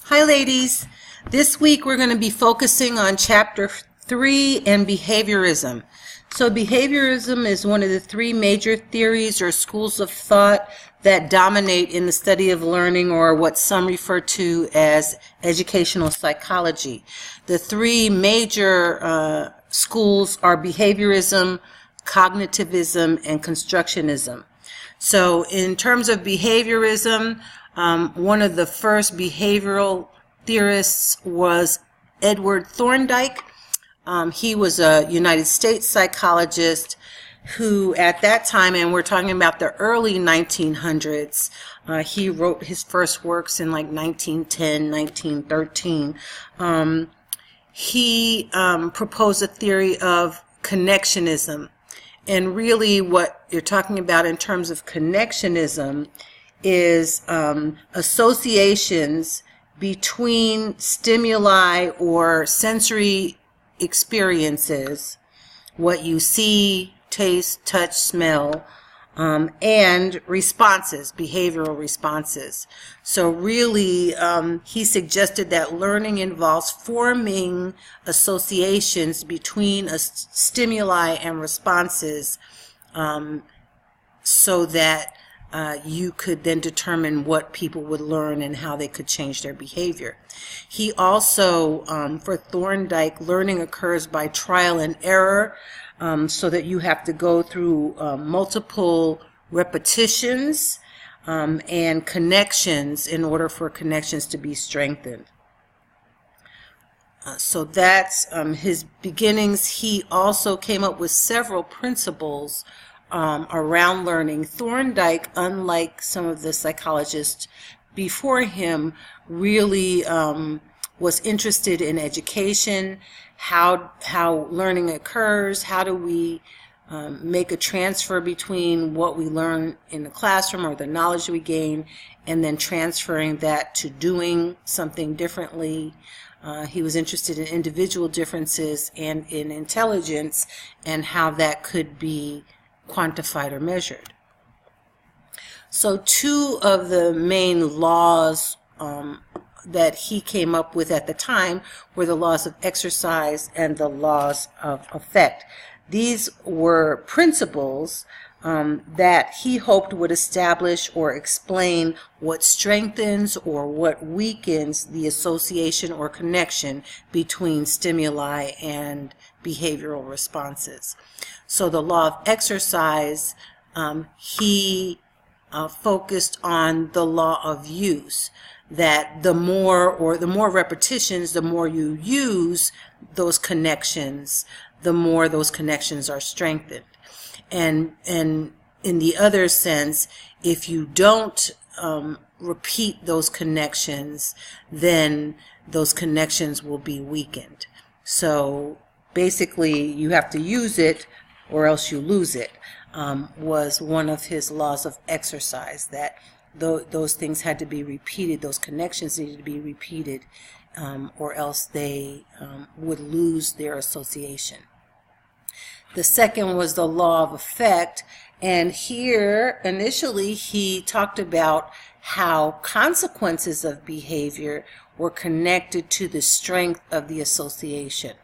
Hi ladies, this week we're going to be focusing on chapter 3 and behaviorism. So behaviorism is one of the three major theories or schools of thought that dominate in the study of learning, or what some refer to as educational psychology. The three major schools are behaviorism, cognitivism, and constructionism. So in terms of behaviorism, one of the first behavioral theorists was Edward Thorndike. He was a United States psychologist who at that time, and we're talking about the early 1900s, he wrote his first works in like 1910, 1913. He proposed a theory of connectionism. And really what you're talking about in terms of connectionism is associations between stimuli or sensory experiences, what you see, taste, touch, smell, and responses, behavioral responses. So really, he suggested that learning involves forming associations between stimuli and responses, so that you could then determine what people would learn and how they could change their behavior. He also, for Thorndike, learning occurs by trial and error, so that you have to go through multiple repetitions and connections in order for connections to be strengthened. So that's his beginnings. He also came up with several principles around learning. Thorndike, unlike some of the psychologists before him, really was interested in education, how learning occurs, how do we make a transfer between what we learn in the classroom or the knowledge we gain, and then transferring that to doing something differently. He was interested in individual differences and in intelligence and how that could be quantified or measured. So two of the main laws that he came up with at the time were the laws of exercise and the laws of effect. These were principles that he hoped would establish or explain what strengthens or what weakens the association or connection between stimuli and behavioral responses. So the law of exercise, he focused on the law of use, that the more repetitions, the more you use those connections, the more those connections are strengthened. And in the other sense, if you don't repeat those connections, then those connections will be weakened. So basically, you have to use it or else you lose it, was one of his laws of exercise, that those things had to be repeated, those connections needed to be repeated, or else they would lose their association. The second was the law of effect, and here initially he talked about how consequences of behavior were connected to the strength of the association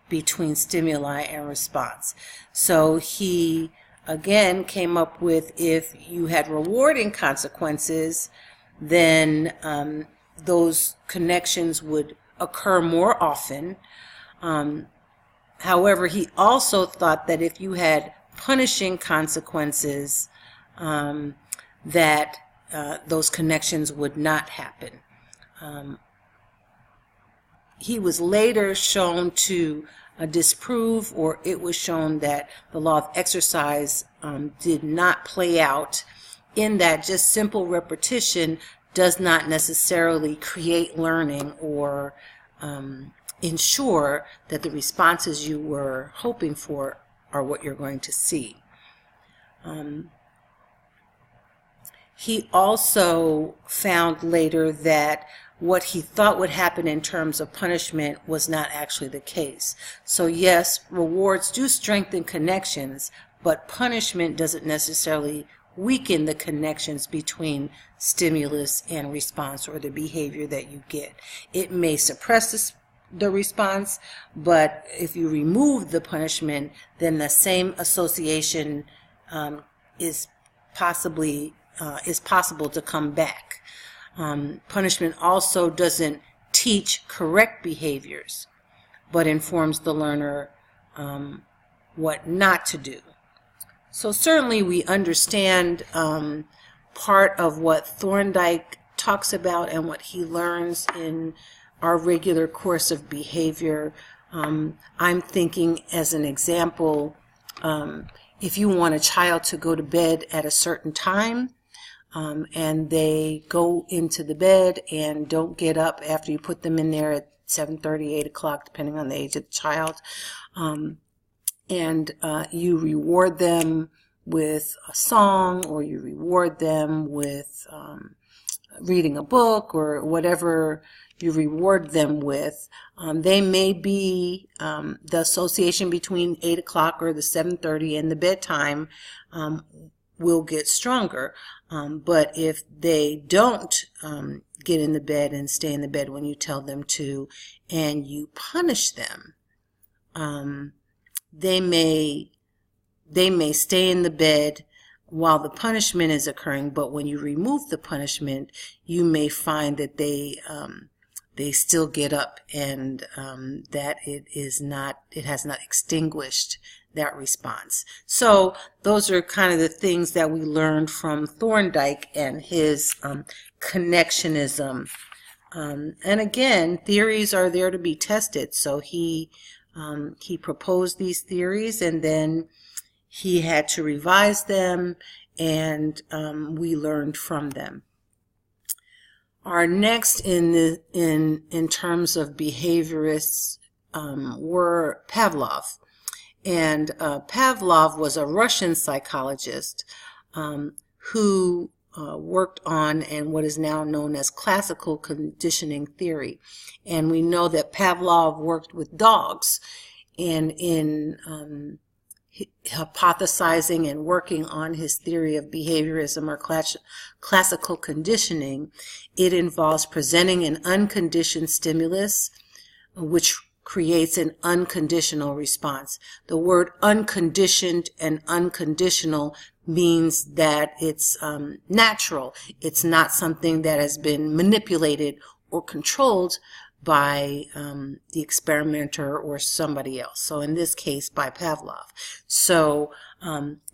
between stimuli and response. So he again came up with, if you had rewarding consequences, then those connections would occur more often. However, he also thought that if you had punishing consequences, that those connections would not happen. He was later shown to disprove, or it was shown that the law of exercise did not play out, in that just simple repetition does not necessarily create learning or ensure that the responses you were hoping for are what you're going to see. He also found later that what he thought would happen in terms of punishment was not actually the case. So yes, rewards do strengthen connections, but punishment doesn't necessarily weaken the connections between stimulus and response, or the behavior that you get. It may suppress the response, but if you remove the punishment, then the same association is possible to come back. Punishment also doesn't teach correct behaviors, but informs the learner what not to do. So certainly we understand part of what Thorndike talks about and what he learns in our regular course of behavior. I'm thinking, as an example, if you want a child to go to bed at a certain time, and they go into the bed and don't get up after you put them in there at 7:30, 8 o'clock, depending on the age of the child, and you reward them with a song, or you reward them with reading a book, or whatever you reward them with, they may be, the association between 8 o'clock or the 7:30 and the bedtime will get stronger. But if they don't get in the bed and stay in the bed when you tell them to, and you punish them, they may stay in the bed while the punishment is occurring, but when you remove the punishment, you may find that they still get up, and that it has not extinguished that response. So those are kind of the things that we learned from Thorndike and his connectionism. And again, theories are there to be tested. So he proposed these theories, and then he had to revise them, and we learned from them. Our next in terms of behaviorists were Pavlov. And Pavlov was a Russian psychologist who worked on what is now known as classical conditioning theory. And we know that Pavlov worked with dogs, and in hypothesizing and working on his theory of behaviorism, or classical conditioning, it involves presenting an unconditioned stimulus, which creates an unconditional response. The word unconditioned and unconditional means that it's natural. It's not something that has been manipulated or controlled by the experimenter or somebody else. So in this case, by Pavlov. So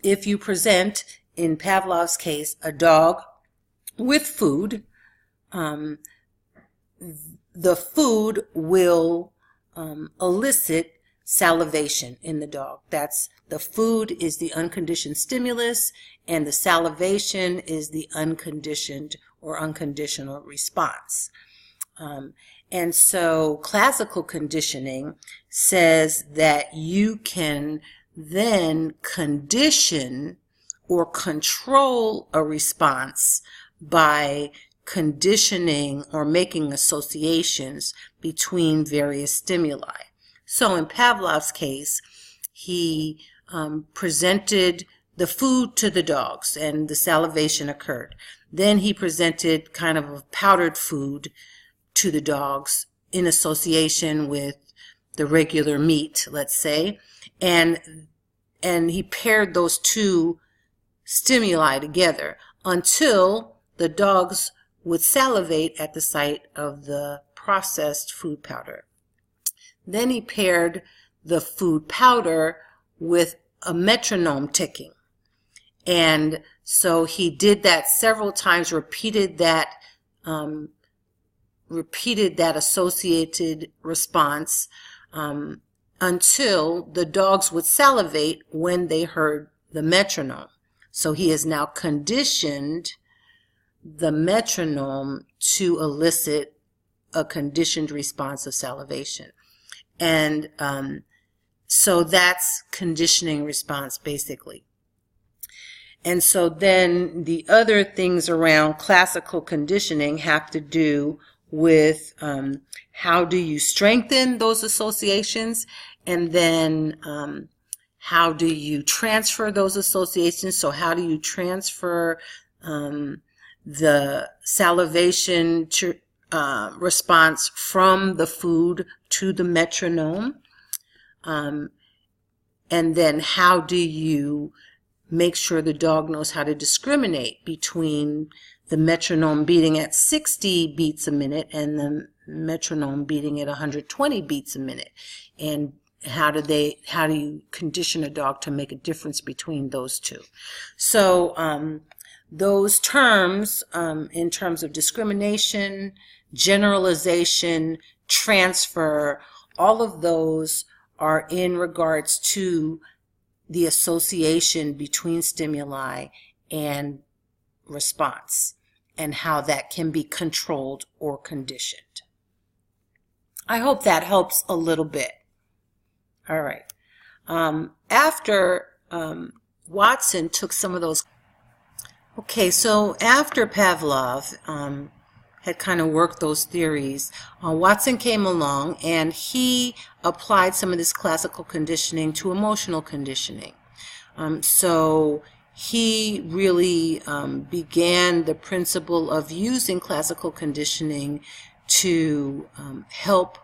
if you present, in Pavlov's case, a dog with food, the food will elicit salivation in the dog. That's the food is the unconditioned stimulus, and the salivation is the unconditioned or unconditional response. And so classical conditioning says that you can then condition or control a response by conditioning or making associations between various stimuli. So in Pavlov's case, he presented the food to the dogs, and the salivation occurred. Then he presented kind of a powdered food to the dogs in association with the regular meat, let's say, and he paired those two stimuli together until the dogs would salivate at the sight of the processed food powder. Then he paired the food powder with a metronome ticking. And so he did that several times, repeated that associated response until the dogs would salivate when they heard the metronome. So he has now conditioned the metronome to elicit a conditioned response of salivation. And so that's conditioning response, basically. And so then the other things around classical conditioning have to do with how do you strengthen those associations, and then how do you transfer those associations? So how do you transfer the salivation response from the food to the metronome? And then how do you make sure the dog knows how to discriminate between the metronome beating at 60 beats a minute and the metronome beating at 120 beats a minute? And how do you condition a dog to make a difference between those two? So those terms, in terms of discrimination, generalization, transfer, all of those are in regards to the association between stimuli and response and how that can be controlled or conditioned. I hope that helps a little bit. All right. After Watson took some of those. Okay, so after Pavlov had kind of worked those theories, Watson came along and he applied some of this classical conditioning to emotional conditioning. So he really began the principle of using classical conditioning to help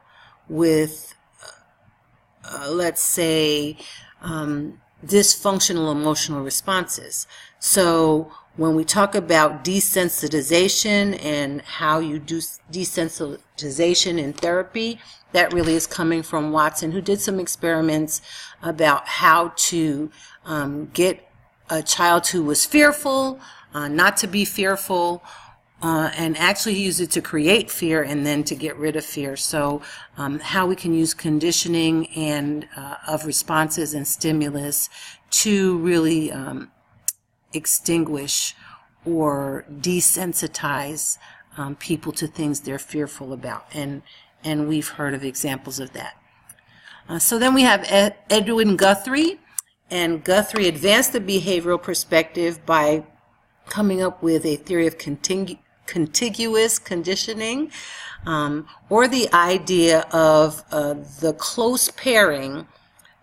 with, let's say, dysfunctional emotional responses. So when we talk about desensitization and how you do desensitization in therapy, that really is coming from Watson, who did some experiments about how to get a child who was fearful not to be fearful, and actually use it to create fear and then to get rid of fear. So how we can use conditioning and of responses and stimulus to really extinguish or desensitize people to things they're fearful about. And we've heard of examples of that. So then we have Edwin Guthrie, and Guthrie advanced the behavioral perspective by coming up with a theory of contiguous conditioning, or the idea of the close pairing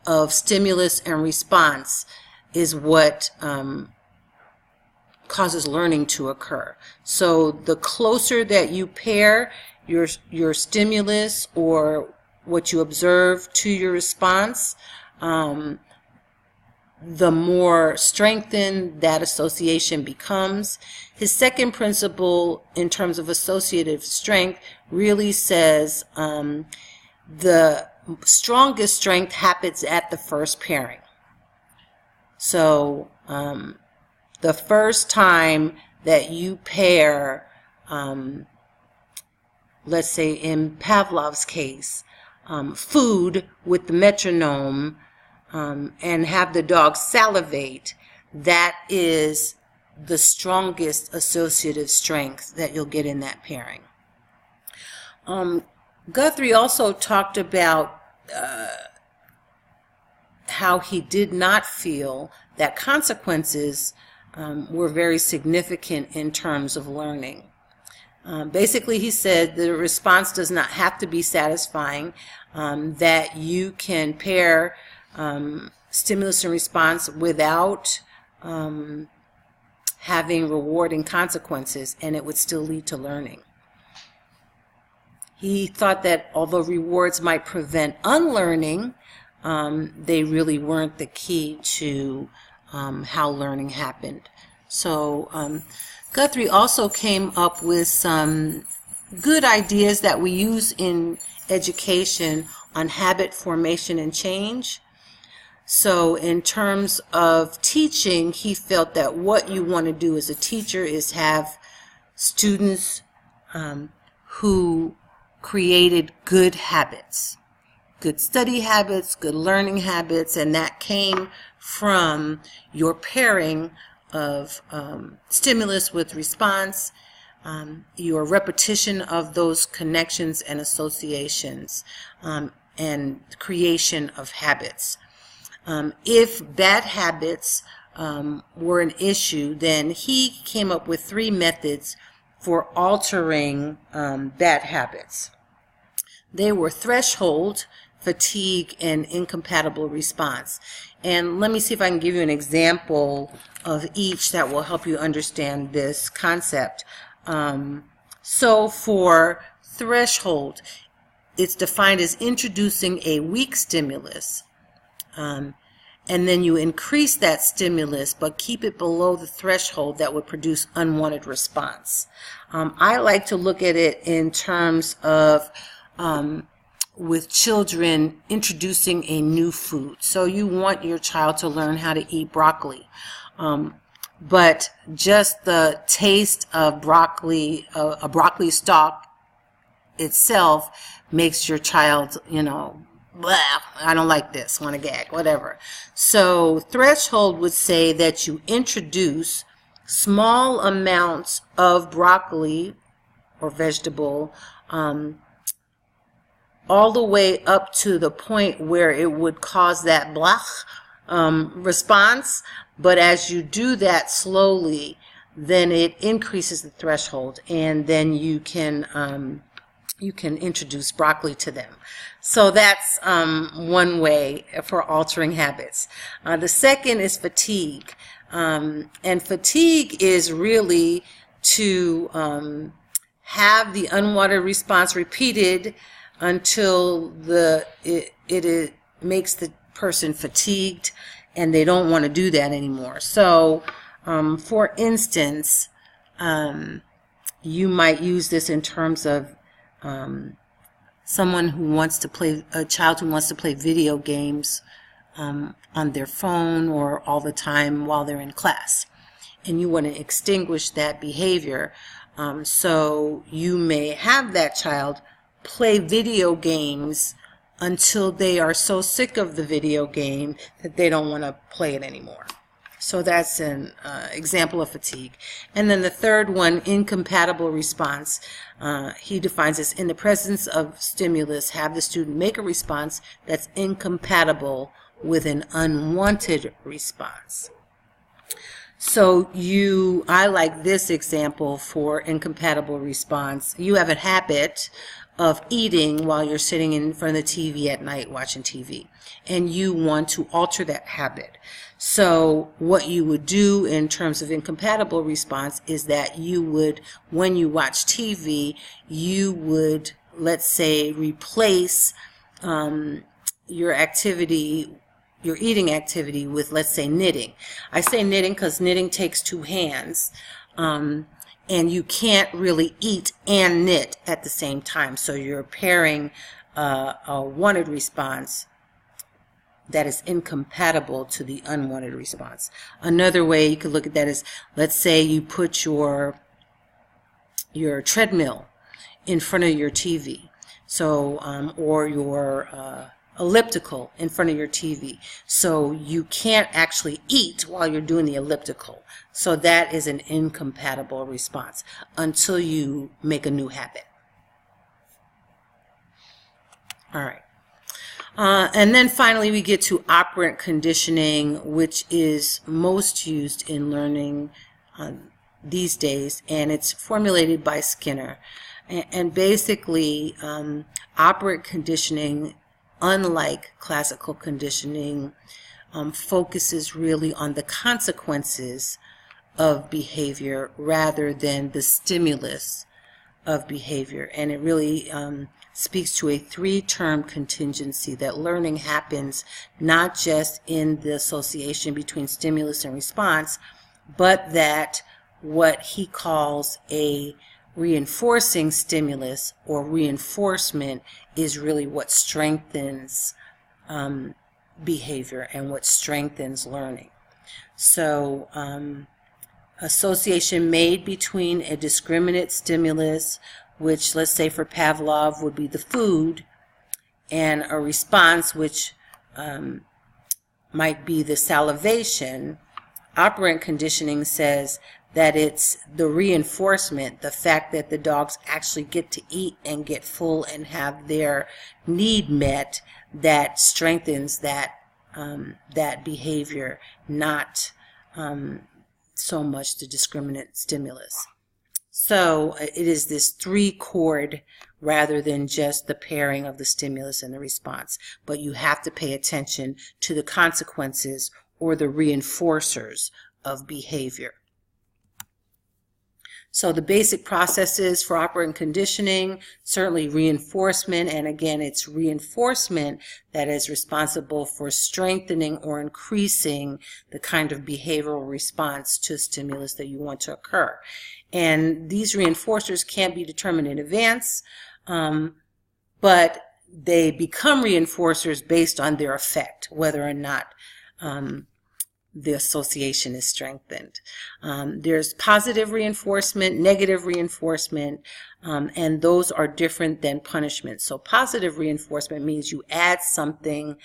of stimulus and response is what causes learning to occur. So the closer that you pair your stimulus or what you observe to your response, the more strengthened that association becomes. His second principle in terms of associative strength really says the strongest strength happens at the first pairing. So the first time that you pair, let's say in Pavlov's case, food with the metronome, and have the dog salivate, that is the strongest associative strength that you'll get in that pairing. Guthrie also talked about how he did not feel that consequences were very significant in terms of learning. Basically, he said the response does not have to be satisfying, that you can pair stimulus and response without having rewarding consequences, and it would still lead to learning. He thought that although rewards might prevent unlearning, they really weren't the key to how learning happened. So Guthrie also came up with some good ideas that we use in education on habit formation and change. So in terms of teaching, he felt that what you want to do as a teacher is have students who created good habits, good study habits, good learning habits, and that came from your pairing of stimulus with response, your repetition of those connections and associations, and creation of habits. If bad habits were an issue, then he came up with 3 methods for altering bad habits. They were threshold, fatigue, and incompatible response. And let me see if I can give you an example of each that will help you understand this concept. So for threshold, it's defined as introducing a weak stimulus, and then you increase that stimulus but keep it below the threshold that would produce unwanted response. I like to look at it in terms of with children introducing a new food. So you want your child to learn how to eat broccoli. But just the taste of broccoli, a broccoli stalk itself makes your child, blah, I don't like this, want to gag, whatever. So threshold would say that you introduce small amounts of broccoli or vegetable all the way up to the point where it would cause that blah response. But as you do that slowly, then it increases the threshold, and then you can introduce broccoli to them. So that's one way for altering habits. The second is fatigue. And fatigue is really to have the unwanted response repeated until it makes the person fatigued and they don't want to do that anymore. So, for instance, you might use this in terms of someone who wants to play, a child who wants to play video games on their phone or all the time while they're in class, and you want to extinguish that behavior. So you may have that child play video games until they are so sick of the video game that they don't want to play it anymore. So that's an example of fatigue. And then the third one, incompatible response. He defines this: in the presence of stimulus, have the student make a response that's incompatible with an unwanted response. So I like this example for incompatible response. You have a habit of eating while you're sitting in front of the TV at night watching TV, and you want to alter that habit. So what you would do in terms of incompatible response is that you would, when you watch TV, you would, let's say, replace your eating activity with, let's say, knitting. I say knitting because knitting takes two hands. And you can't really eat and knit at the same time. So you're pairing a wanted response that is incompatible to the unwanted response. Another way you could look at that is, let's say you put your treadmill in front of your TV, so or your elliptical in front of your TV. So you can't actually eat while you're doing the elliptical. So that is an incompatible response until you make a new habit. All right. And then finally we get to operant conditioning, which is most used in learning these days, and it's formulated by Skinner. And basically, operant conditioning, unlike classical conditioning, focuses really on the consequences of behavior rather than the stimulus of behavior. And it really speaks to a three-term contingency, that learning happens not just in the association between stimulus and response, but that what he calls a reinforcing stimulus or reinforcement is really what strengthens behavior and what strengthens learning. So association made between a discriminate stimulus, which, let's say for Pavlov, would be the food, and a response, which might be the salivation. Operant conditioning says that it's the reinforcement, the fact that the dogs actually get to eat and get full and have their need met, that strengthens that behavior, not so much the discriminant stimulus. So it is this three-chord rather than just the pairing of the stimulus and the response. But you have to pay attention to the consequences or the reinforcers of behavior. So the basic processes for operant conditioning, certainly reinforcement, and again, it's reinforcement that is responsible for strengthening or increasing the kind of behavioral response to a stimulus that you want to occur. And these reinforcers can't be determined in advance, but they become reinforcers based on their effect, whether or not the association is strengthened. There's positive reinforcement, negative reinforcement, and those are different than punishment. So positive reinforcement means you add something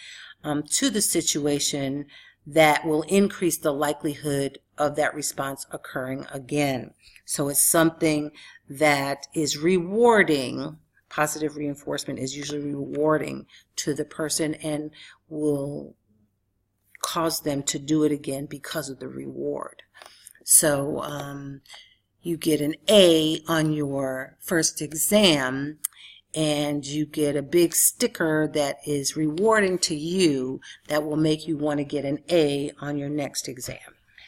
to the situation that will increase the likelihood of that response occurring again. So it's something that is rewarding. Positive reinforcement is usually rewarding to the person and will cause them to do it again because of the reward. So you get an A on your first exam and you get a big sticker that is rewarding to you that will make you want to get an A on your next exam.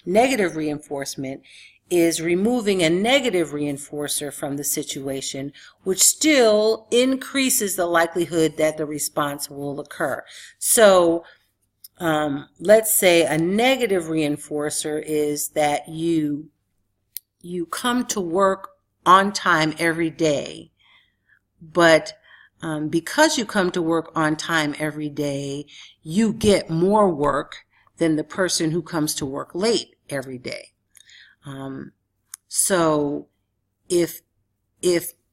Negative reinforcement is removing a negative reinforcer from the situation, which still increases the likelihood that the response will occur. So let's say a negative reinforcer is that you come to work on time every day, but because you come to work on time every day, you get more work than the person who comes to work late every day. So if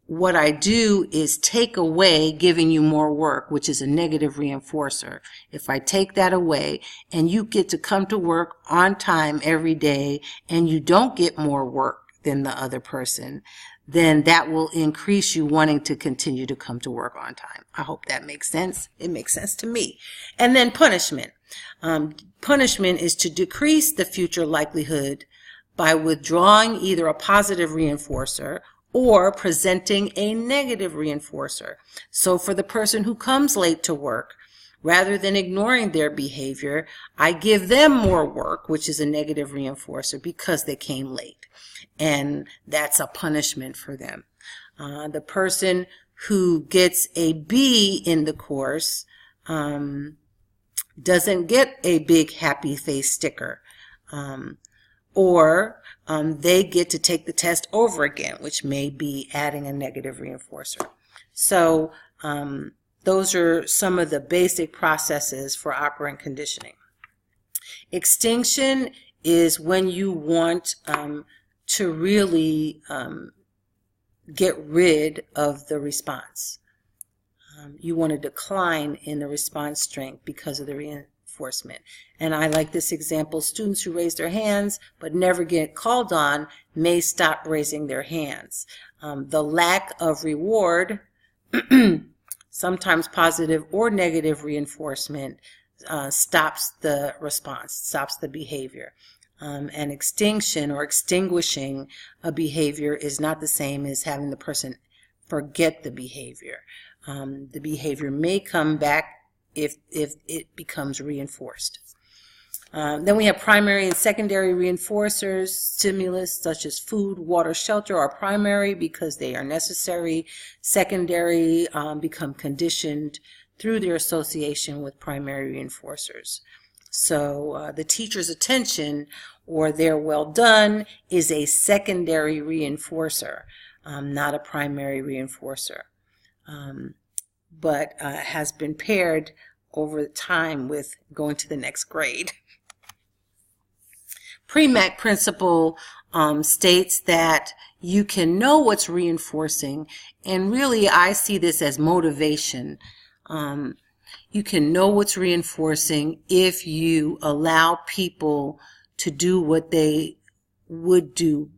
what I do is take away giving you more work, which is a negative reinforcer. If I take that away and you get to come to work on time every day and you don't get more work than the other person, then that will increase you wanting to continue to come to work on time. I hope that makes sense. It makes sense to me. And then punishment. Punishment is to decrease the future likelihood by withdrawing either a positive reinforcer or presenting a negative reinforcer. So for the person who comes late to work, rather than ignoring their behavior, I give them more work, which is a negative reinforcer because they came late. And that's a punishment for them. The person who gets a B in the course doesn't get a big happy face sticker. Or they get to take the test over again, which may be adding a negative reinforcer. So those are some of the basic processes for operant conditioning. Extinction is when you want to really get rid of the response. You want a decline in the response strength because of the reinforcement. And I like this example. Students who raise their hands but never get called on may stop raising their hands. The lack of reward, sometimes positive or negative reinforcement, stops the response, stops the behavior. And extinction or extinguishing a behavior is not the same as having the person forget the behavior. The behavior may come back if it becomes reinforced. Then we have primary and secondary reinforcers. Stimulus such as food, water, shelter are primary because they are necessary. Secondary become conditioned through their association with primary reinforcers. So the teacher's attention or their well done is a secondary reinforcer, not a primary reinforcer. But has been paired over time with going to the next grade. Premack principle states that you can know what's reinforcing, and really I see this as motivation. You can know what's reinforcing if you allow people to do what they would do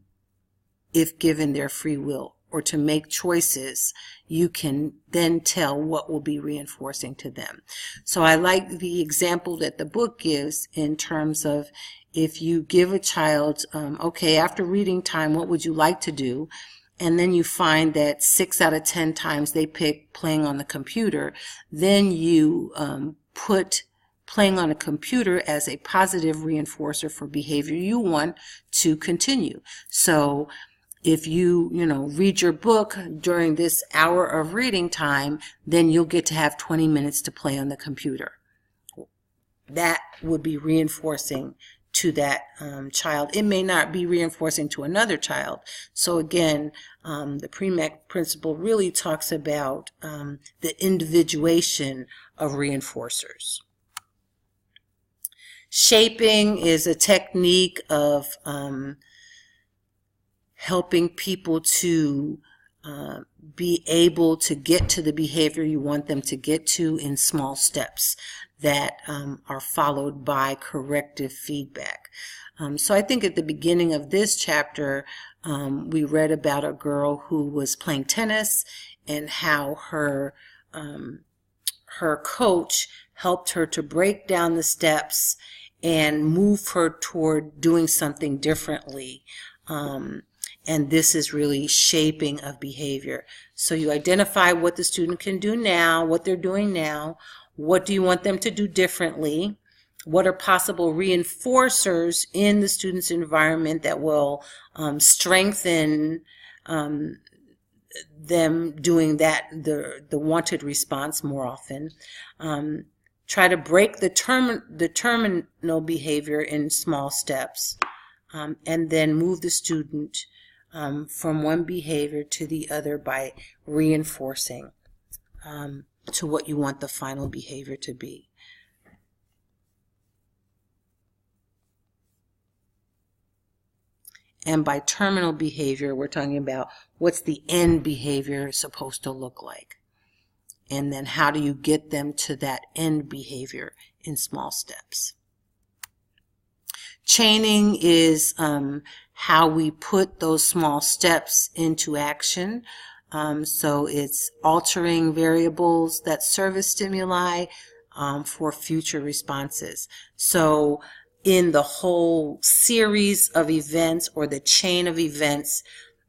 if given their free will, or to make choices. You can then tell what will be reinforcing to them. So I like the example that the book gives in terms of if you give a child, okay, after reading time, what would you like to do? and then you find that 6 out of 10 times they pick playing on the computer, then you put playing on a computer as a positive reinforcer for behavior you want to continue. So if you read your book during this hour of reading time, then you'll get to have 20 minutes to play on the computer. That would be reinforcing to that child. It may not be reinforcing to another child. So again, the Premack principle really talks about the individuation of reinforcers. Shaping is a technique of helping people to be able to get to the behavior you want them to get to in small steps that are followed by corrective feedback. So I think at the beginning of this chapter, we read about a girl who was playing tennis and how her coach helped her to break down the steps and move her toward doing something differently. And this is really shaping of behavior. So you identify what the student can do now, what they're doing now, what do you want them to do differently, what are possible reinforcers in the student's environment that will strengthen them doing that, the wanted response more often. Try to break the terminal behavior in small steps, and then move the student from one behavior to the other by reinforcing to what you want the final behavior to be. And by terminal behavior, we're talking about what's the end behavior supposed to look like. And then how do you get them to that end behavior in small steps. Chaining is how we put those small steps into action. So it's altering variables that serve as stimuli for future responses. So in the whole series of events or the chain of events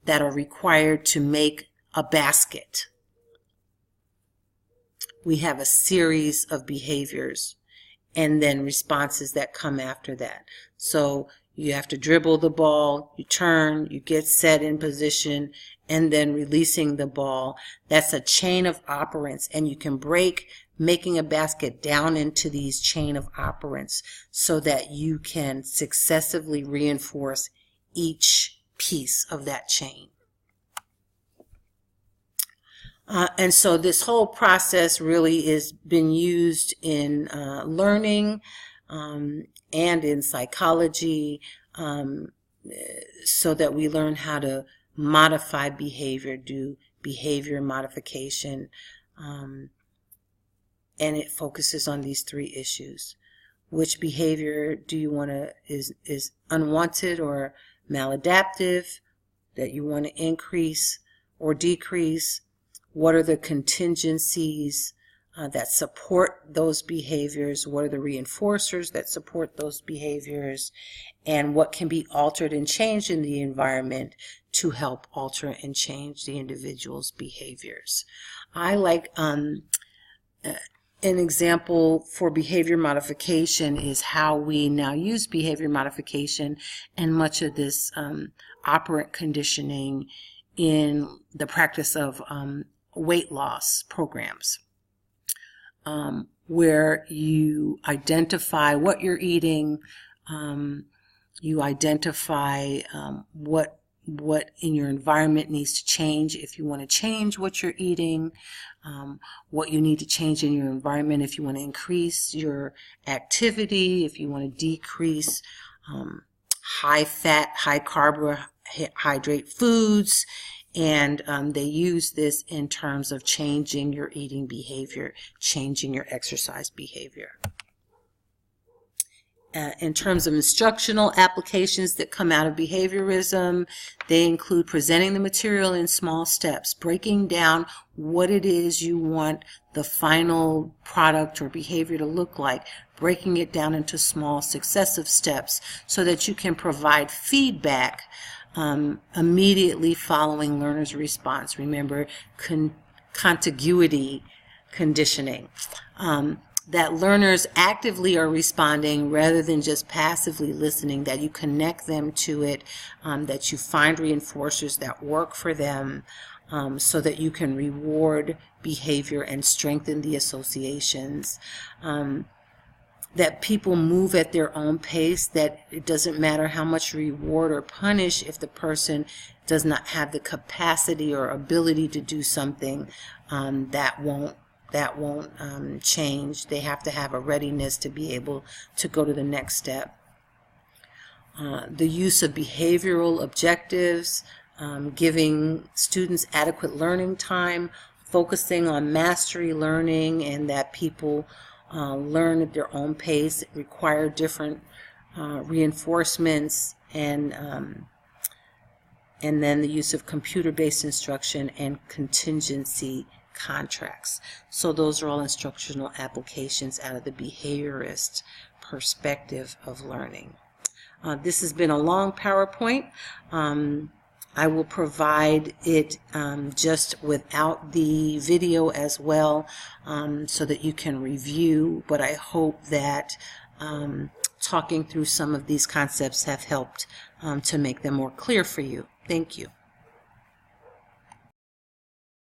that are required to make a basket, we have a series of behaviors and then responses that come after that. So you have to dribble the ball, you turn, you get set in position, and then releasing the ball. That's a chain of operants, and you can break making a basket down into these chain of operants so that you can successively reinforce each piece of that chain. And so this whole process really has been used in learning and in psychology, so that we learn how to modify behavior, do behavior modification, and it focuses on these three issues. Which behavior do you want to is unwanted or maladaptive that you want to increase or decrease? What are the contingencies that support those behaviors? What are the reinforcers that support those behaviors? And what can be altered and changed in the environment to help alter and change the individual's behaviors? I like an example for behavior modification is how we now use behavior modification and much of this operant conditioning in the practice of weight loss programs, where you identify what you're eating, you identify what in your environment needs to change if you want to change what you're eating, what you need to change in your environment if you want to increase your activity, if you want to decrease high fat, high carbohydrate foods. And they use this in terms of changing your eating behavior, changing your exercise behavior. In terms of instructional applications that come out of behaviorism, they include presenting the material in small steps, breaking down what it is you want the final product or behavior to look like, breaking it down into small successive steps so that you can provide feedback immediately following learner's response. Remember, contiguity conditioning. That learners actively are responding rather than just passively listening, that you connect them to it, that you find reinforcers that work for them, so that you can reward behavior and strengthen the associations. That people move at their own pace, that it doesn't matter how much reward or punish if the person does not have the capacity or ability to do something, that won't change. They have to have a readiness to be able to go to the next step. The use of behavioral objectives, giving students adequate learning time, focusing on mastery learning, and that people learn at their own pace, require different reinforcements, and then the use of computer-based instruction and contingency contracts. So those are all instructional applications out of the behaviorist perspective of learning. This has been a long PowerPoint. I will provide it just without the video as well, so that you can review, but I hope that talking through some of these concepts have helped to make them more clear for you. Thank you.